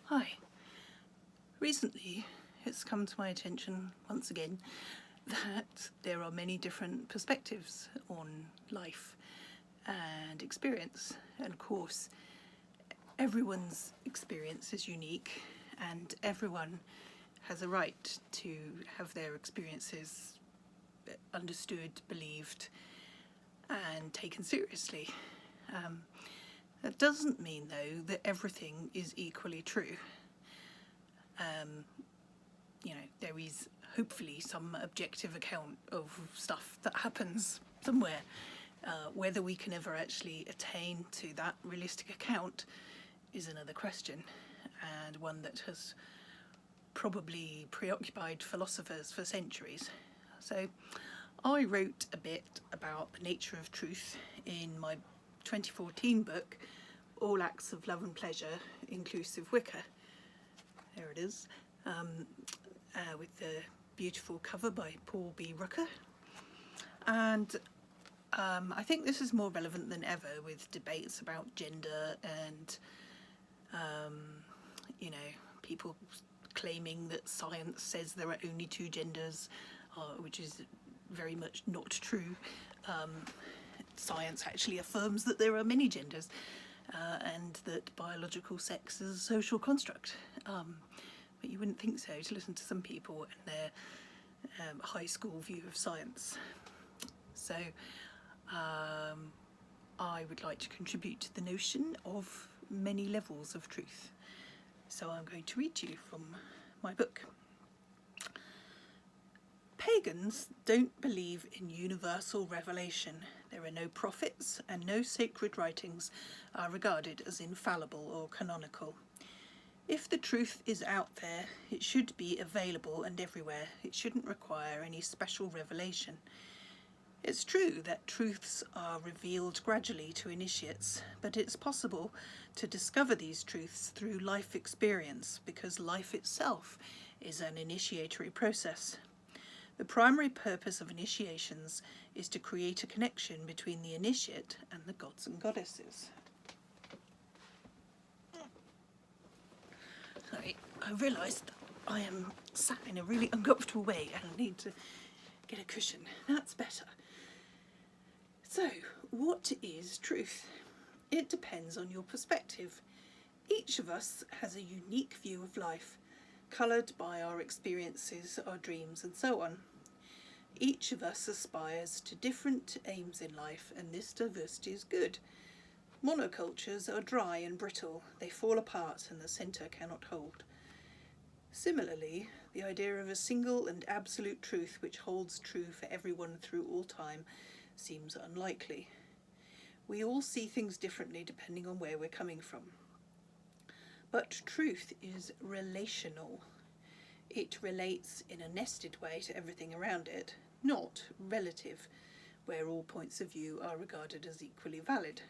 Hi. Recently, it's come to my attention once again that there are many different perspectives on life and experience. And of course, everyone's experience is unique, and everyone has a right to have their experiences understood, believed, and taken seriously. That doesn't mean, though, that everything is equally true. There is hopefully some objective account of stuff that happens somewhere. Whether we can ever actually attain to that realistic account is another question, and one that has probably preoccupied philosophers for centuries. So I wrote a bit about the nature of truth in my 2014 book, All Acts of Love and Pleasure, Inclusive Wicker. There it is, with the beautiful cover by Paul B. Rucker. And I think this is more relevant than ever with debates about gender and, people claiming that science says there are only two genders, which is very much not true. Science actually affirms that there are many genders, and that biological sex is a social construct. But you wouldn't think so to listen to some people and their high school view of science. So I would like to contribute to the notion of many levels of truth. So I'm going to read to you from my book. Pagans don't believe in universal revelation. There are no prophets, and no sacred writings are regarded as infallible or canonical. If the truth is out there, it should be available and everywhere. It shouldn't require any special revelation. It's true that truths are revealed gradually to initiates, but it's possible to discover these truths through life experience, because life itself is an initiatory process. The primary purpose of initiations is to create a connection between the initiate and the gods and goddesses. Sorry, I realised I am sat in a really uncomfortable way and I need to get a cushion. That's better. So, what is truth? It depends on your perspective. Each of us has a unique view of life, coloured by our experiences, our dreams, and so on. Each of us aspires to different aims in life, and this diversity is good. Monocultures are dry and brittle. They fall apart and the centre cannot hold. Similarly, the idea of a single and absolute truth which holds true for everyone through all time seems unlikely. We all see things differently depending on where we're coming from. But truth is relational. It relates in a nested way to everything around it, not relative, where all points of view are regarded as equally valid.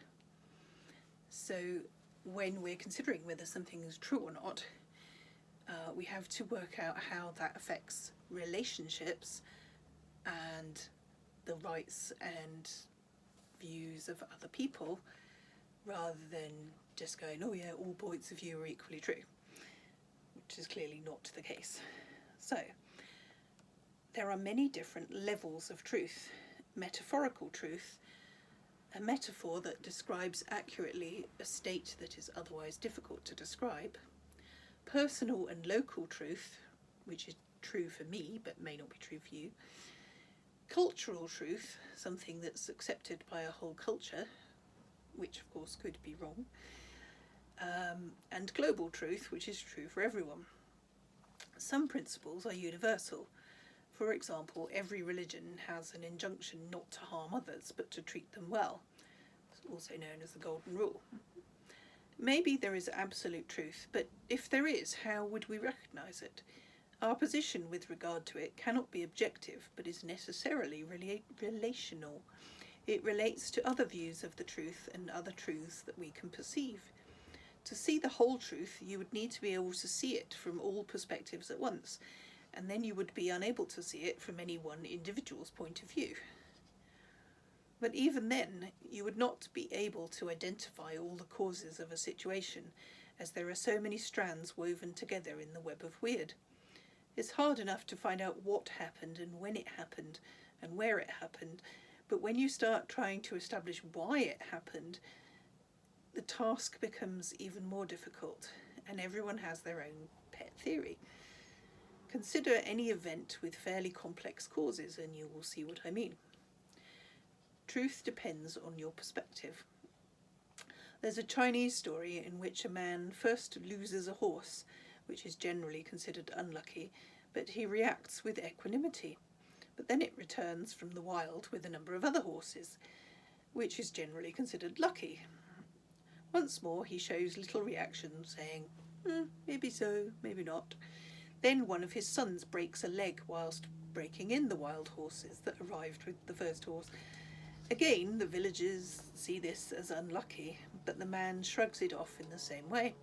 So when we're considering whether something is true or not, we have to work out how that affects relationships and the rights and views of other people, rather than just going, oh yeah, all points of view are equally true, which is clearly not the case. So there are many different levels of truth. Metaphorical truth, a metaphor that describes accurately a state that is otherwise difficult to describe. Personal and local truth, which is true for me but may not be true for you. Cultural truth, something that's accepted by a whole culture, which of course could be wrong. And global truth, which is true for everyone. Some principles are universal. For example, every religion has an injunction not to harm others, but to treat them well. It's also known as the Golden Rule. Maybe there is absolute truth, but if there is, how would we recognise it? Our position with regard to it cannot be objective, but is necessarily relational. It relates to other views of the truth and other truths that we can perceive. To see the whole truth, you would need to be able to see it from all perspectives at once, and then you would be unable to see it from any one individual's point of view. But even then, you would not be able to identify all the causes of a situation as there are so many strands woven together in the web of weird. It's hard enough to find out what happened and when it happened and where it happened, but when you start trying to establish why it happened, the task becomes even more difficult, and everyone has their own pet theory. Consider any event with fairly complex causes and you will see what I mean. Truth depends on your perspective. There's a Chinese story in which a man first loses a horse, which is generally considered unlucky, but he reacts with equanimity. But then it returns from the wild with a number of other horses, which is generally considered lucky. Once more he shows little reaction, saying, maybe so, maybe not. Then one of his sons breaks a leg whilst breaking in the wild horses that arrived with the first horse. Again, the villagers see this as unlucky, but the man shrugs it off in the same way.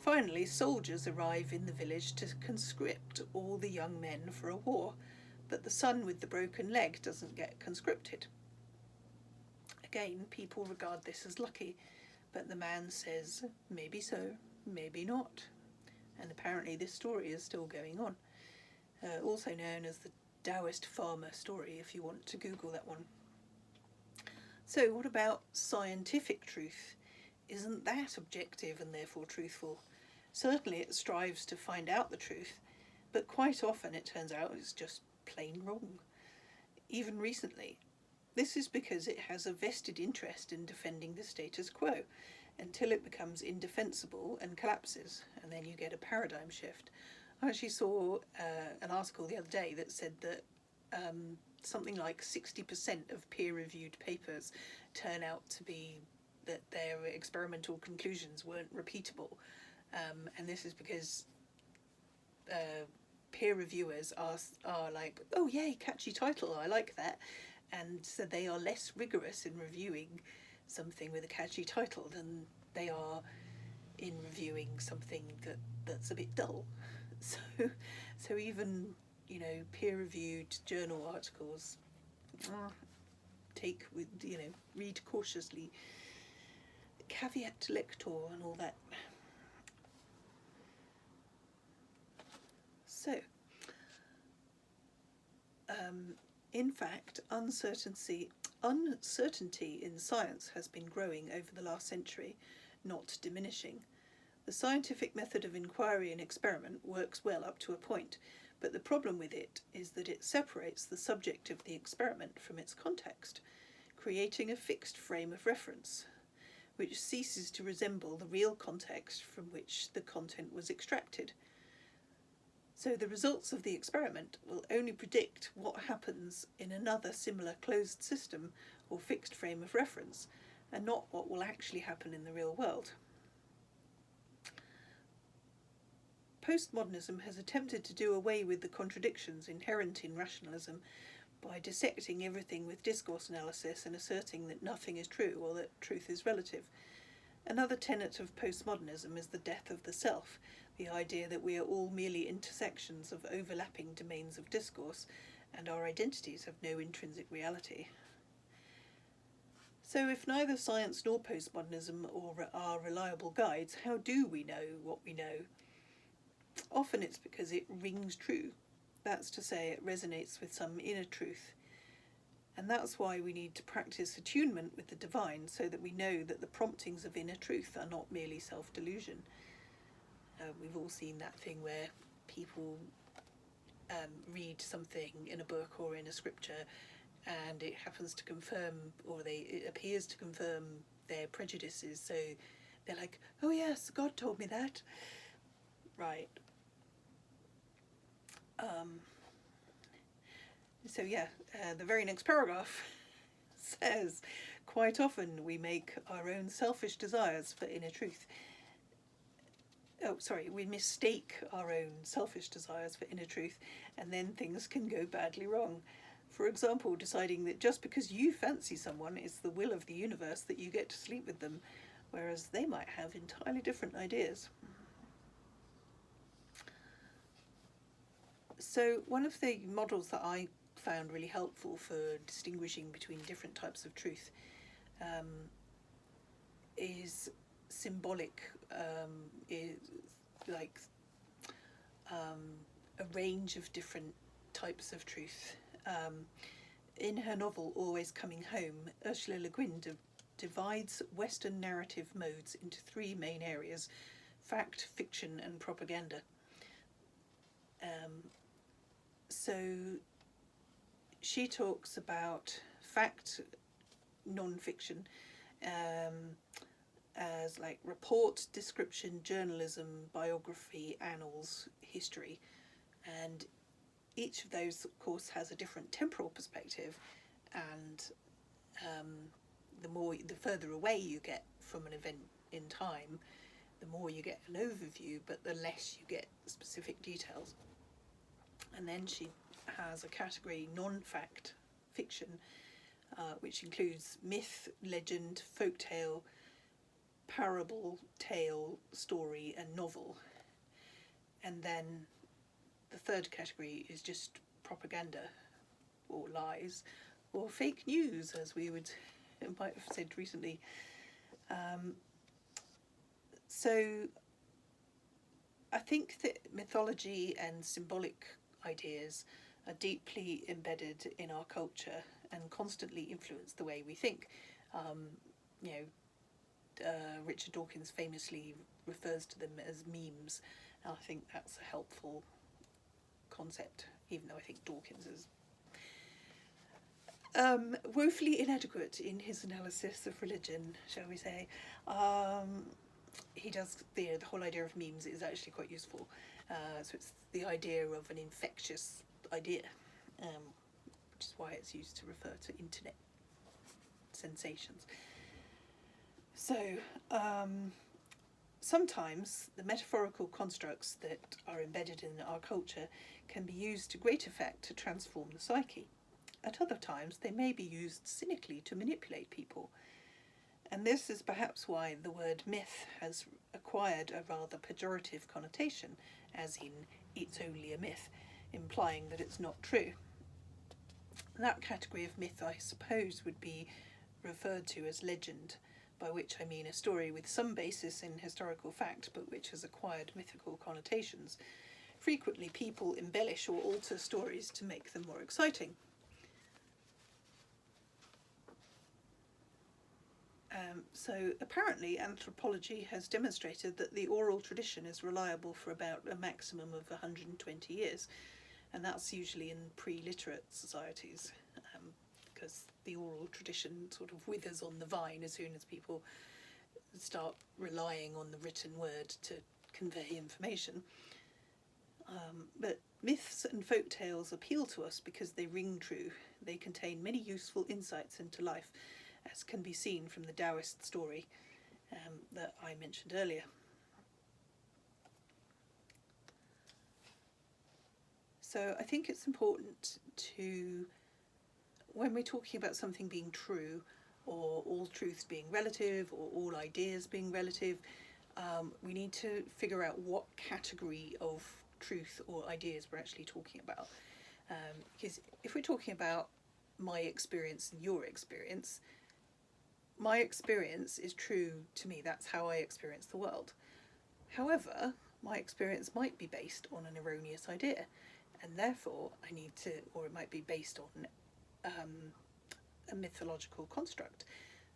Finally, soldiers arrive in the village to conscript all the young men for a war, but the son with the broken leg doesn't get conscripted. Again, people regard this as lucky, but the man says, maybe so, maybe not. And apparently this story is still going on. Also known as the Taoist farmer story, if you want to Google that one. So what about scientific truth? Isn't that objective and therefore truthful? Certainly it strives to find out the truth, but quite often it turns out it's just plain wrong. Even recently. This is because it has a vested interest in defending the status quo until it becomes indefensible and collapses, and then you get a paradigm shift. I actually saw an article the other day that said that something like 60% of peer-reviewed papers turn out to be that their experimental conclusions weren't repeatable, and this is because peer reviewers are like, oh yay, catchy title, I like that, and so they are less rigorous in reviewing something with a catchy title than they are in reviewing something that's a bit dull. So even, peer-reviewed journal articles, take with, read cautiously, caveat lector and all that. So, in fact, uncertainty in science has been growing over the last century, not diminishing. The scientific method of inquiry and experiment works well up to a point, but the problem with it is that it separates the subject of the experiment from its context, creating a fixed frame of reference, which ceases to resemble the real context from which the content was extracted. So the results of the experiment will only predict what happens in another similar closed system or fixed frame of reference, and not what will actually happen in the real world. Postmodernism has attempted to do away with the contradictions inherent in rationalism by dissecting everything with discourse analysis and asserting that nothing is true or that truth is relative. Another tenet of postmodernism is the death of the self, the idea that we are all merely intersections of overlapping domains of discourse, and our identities have no intrinsic reality. So if neither science nor postmodernism are reliable guides, how do we know what we know? Often it's because it rings true. That's to say, it resonates with some inner truth. And that's why we need to practice attunement with the divine, so that we know that the promptings of inner truth are not merely self-delusion. We've all seen that thing where people read something in a book or in a scripture, and it happens to confirm, or it appears to confirm their prejudices. So they're like, oh yes, God told me that. Right. So yeah, the very next paragraph says, quite often we make our own selfish desires for inner truth. We mistake our own selfish desires for inner truth, and then things can go badly wrong. For example, deciding that just because you fancy someone, it's the will of the universe that you get to sleep with them, whereas they might have entirely different ideas. So one of the models that I found really helpful for distinguishing between different types of truth is symbolic is like a range of different types of truth. In her novel Always Coming Home, Ursula Le Guin divides Western narrative modes into three main areas: fact, fiction, and propaganda. So she talks about fact, non-fiction, as like report, description, journalism, biography, annals, history, and each of those, of course, has a different temporal perspective, and the further away you get from an event in time, the more you get an overview, but the less you get specific details. And then she has a category non-fact fiction, which includes myth, legend, folktale, parable, tale, story, and novel. And then the third category is just propaganda, or lies, or fake news, as we might have said recently. So I think that mythology and symbolic ideas are deeply embedded in our culture and constantly influence the way we think. Richard Dawkins famously refers to them as memes, and I think that's a helpful concept, even though I think Dawkins is woefully inadequate in his analysis of religion, shall we say. He does, the whole idea of memes is actually quite useful. So it's the idea of an infectious idea, which is why it's used to refer to internet sensations. So sometimes the metaphorical constructs that are embedded in our culture can be used to great effect to transform the psyche. At other times they may be used cynically to manipulate people. And this is perhaps why the word myth has acquired a rather pejorative connotation, as in, it's only a myth, implying that it's not true. That category of myth, I suppose, would be referred to as legend, by which I mean a story with some basis in historical fact, but which has acquired mythical connotations. Frequently people embellish or alter stories to make them more exciting. So apparently anthropology has demonstrated that the oral tradition is reliable for about a maximum of 120 years, and that's usually in pre-literate societies, because the oral tradition sort of withers on the vine as soon as people start relying on the written word to convey information. But myths and folk tales appeal to us because they ring true. They contain many useful insights into life, as can be seen from the Taoist story that I mentioned earlier. So I think it's important to, when we're talking about something being true, or all truths being relative, or all ideas being relative, we need to figure out what category of truth or ideas we're actually talking about. Because if we're talking about my experience and your experience, my experience is true to me. That's how I experience the world. However, my experience might be based on an erroneous idea, and therefore I need to, or it might be based on a mythological construct.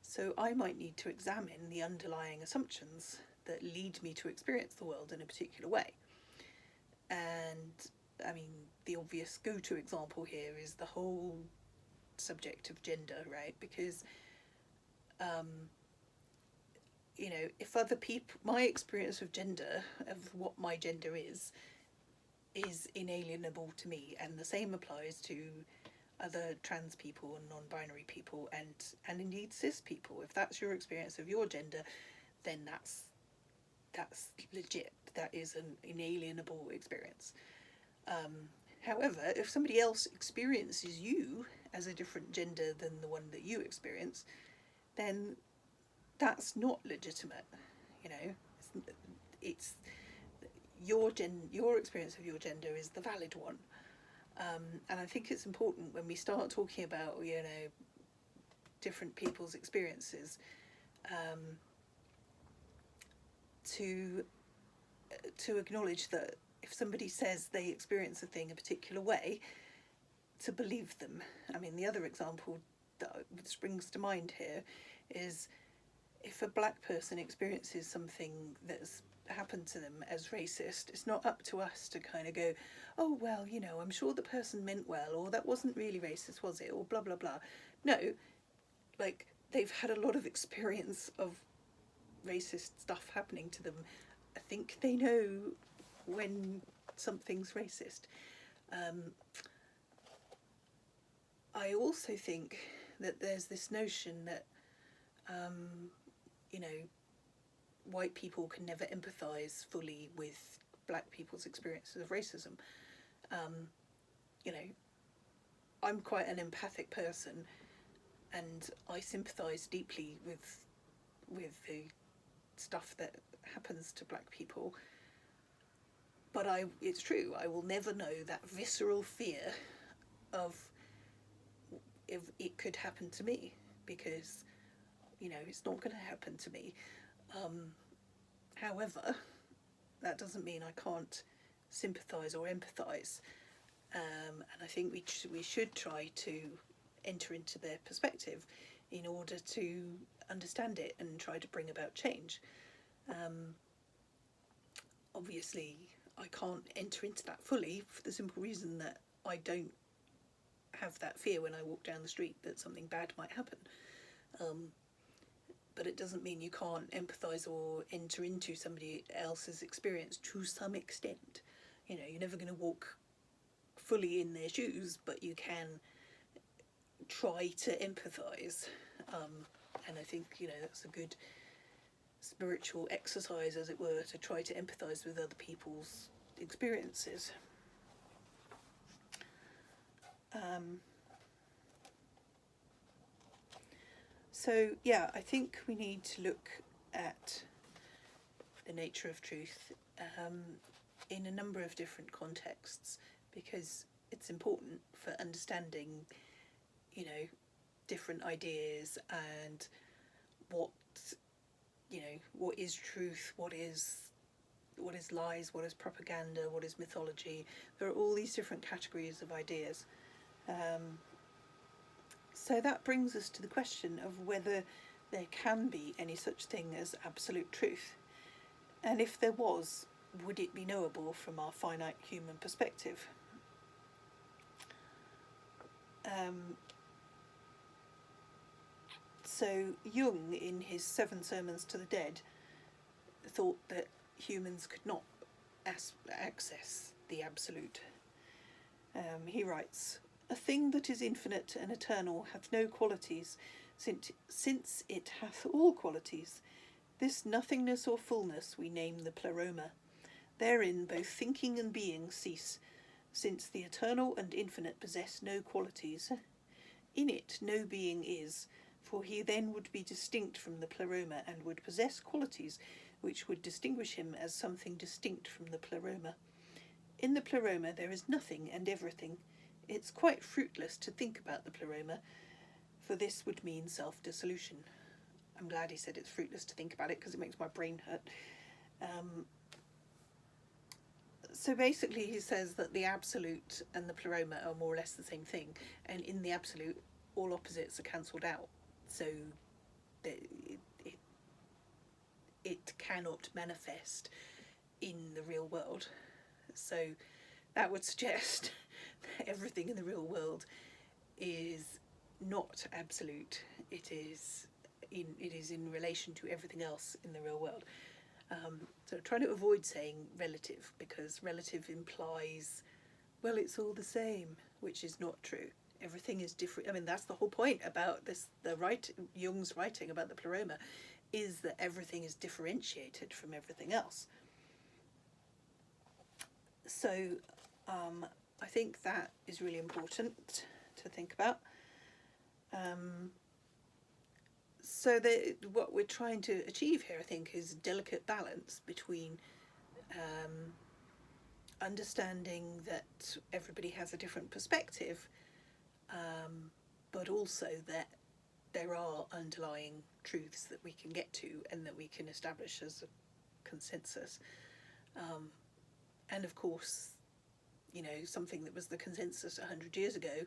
So I might need to examine the underlying assumptions that lead me to experience the world in a particular way. And I mean, the obvious go-to example here is the whole subject of gender, right? Because if other people, my experience of gender, of what my gender is inalienable to me, and the same applies to other trans people and non-binary people and indeed cis people. If that's your experience of your gender, then that's legit. That is an inalienable experience. However, if somebody else experiences you as a different gender than the one that you experience, then that's not legitimate. It's your experience of your gender is the valid one. And I think it's important when we start talking about different people's experiences, to acknowledge that if somebody says they experience a thing a particular way, to believe them. I mean, the other example that springs to mind here is if a black person experiences something that's happened to them as racist, it's not up to us to kind of go, oh, well, you know, I'm sure the person meant well, or that wasn't really racist, was it, or blah, blah, blah. No, like, they've had a lot of experience of racist stuff happening to them. I think they know when something's racist. I also think that there's this notion that, you know, white people can never empathise fully with black people's experiences of racism. You know, I'm quite an empathic person, and I sympathise deeply with the stuff that happens to black people. But it's true, I will never know that visceral fear of if it could happen to me, because, you know, it's not going to happen to me. However, that doesn't mean I can't sympathise or empathise, and I think we should try to enter into their perspective in order to understand it and try to bring about change. Obviously, I can't enter into that fully for the simple reason that I don't have that fear when I walk down the street that something bad might happen. But it doesn't mean you can't empathise or enter into somebody else's experience to some extent. You know, you're never going to walk fully in their shoes, but you can try to empathise. And I think, you know, that's a good spiritual exercise, as it were, to try to empathise with other people's experiences. So yeah, I think we need to look at the nature of truth in a number of different contexts, because it's important for understanding, you know, different ideas and what, you know, what is truth, what is lies, what is propaganda, what is mythology. There are all these different categories of ideas. So that brings us to the question of whether there can be any such thing as absolute truth. And if there was, would it be knowable from our finite human perspective? So Jung, in his 7 Sermons to the Dead, thought that humans could not access the absolute. He writes, "A thing that is infinite and eternal hath no qualities, since it hath all qualities. This nothingness or fullness we name the pleroma. Therein both thinking and being cease, since the eternal and infinite possess no qualities. In it no being is, for he then would be distinct from the pleroma and would possess qualities which would distinguish him as something distinct from the pleroma. In the pleroma there is nothing and everything. It's quite fruitless to think about the pleroma, for this would mean self-dissolution." I'm glad he said it's fruitless to think about it, because it makes my brain hurt. So basically he says that the absolute and the pleroma are more or less the same thing, and in the absolute all opposites are cancelled out, so it cannot manifest in the real world. So that would suggest that everything in the real world is not absolute. It is in relation to everything else in the real world. So try to avoid saying relative, because relative implies, well, it's all the same, which is not true. Everything is different. I mean, that's the whole point about this. Jung's writing about the pleroma is that everything is differentiated from everything else. So I think that is really important to think about. So what we're trying to achieve here, I think, is a delicate balance between understanding that everybody has a different perspective, but also that there are underlying truths that we can get to and that we can establish as consensus. And of course, you know, something that was the consensus 100 years ago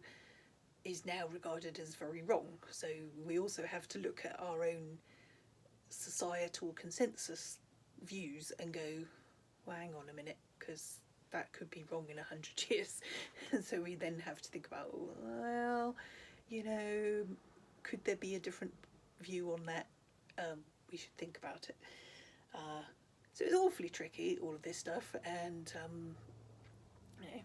is now regarded as very wrong. So we also have to look at our own societal consensus views and go, well, hang on a minute, because that could be wrong in 100 years. And so we then have to think about, well, you know, could there be a different view on that? We should think about it. So it's awfully tricky, all of this stuff, and you know,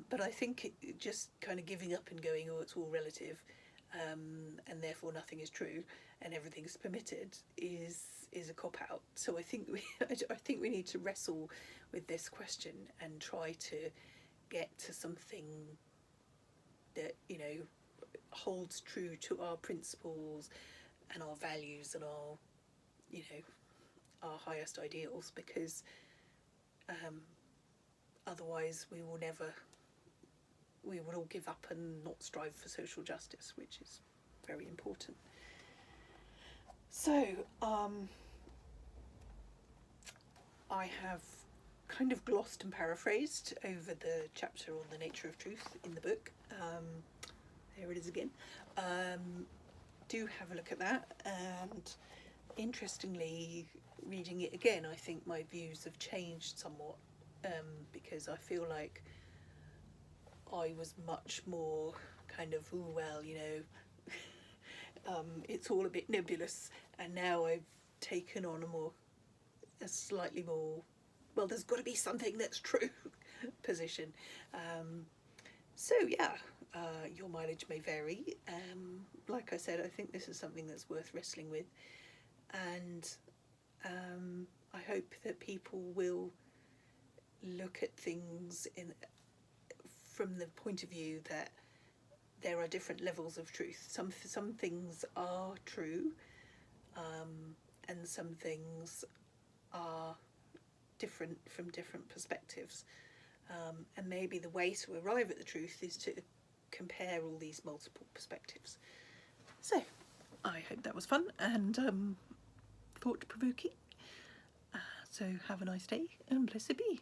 but I think just kind of giving up and going, oh, it's all relative, and therefore nothing is true and everything's permitted is a cop out. So I think we need to wrestle with this question and try to get to something that, you know, holds true to our principles and our values and our, you know, our highest ideals, because otherwise we will all give up and not strive for social justice, which is very important. So I have kind of glossed and paraphrased over the chapter on the nature of truth in the book. There it is again. Do have a look at that, and interestingly, reading it again, I think my views have changed somewhat, because I feel like I was much more kind of, oh, well, you know, it's all a bit nebulous, and now I've taken on a slightly more, well, there's got to be something that's true position. So yeah, your mileage may vary. Like I said, I think this is something that's worth wrestling with, and I hope that people will look at things from the point of view that there are different levels of truth. Some things are true, and some things are different from different perspectives. And maybe the way to arrive at the truth is to compare all these multiple perspectives. So I hope that was fun and thought-provoking. So have a nice day and blessed be.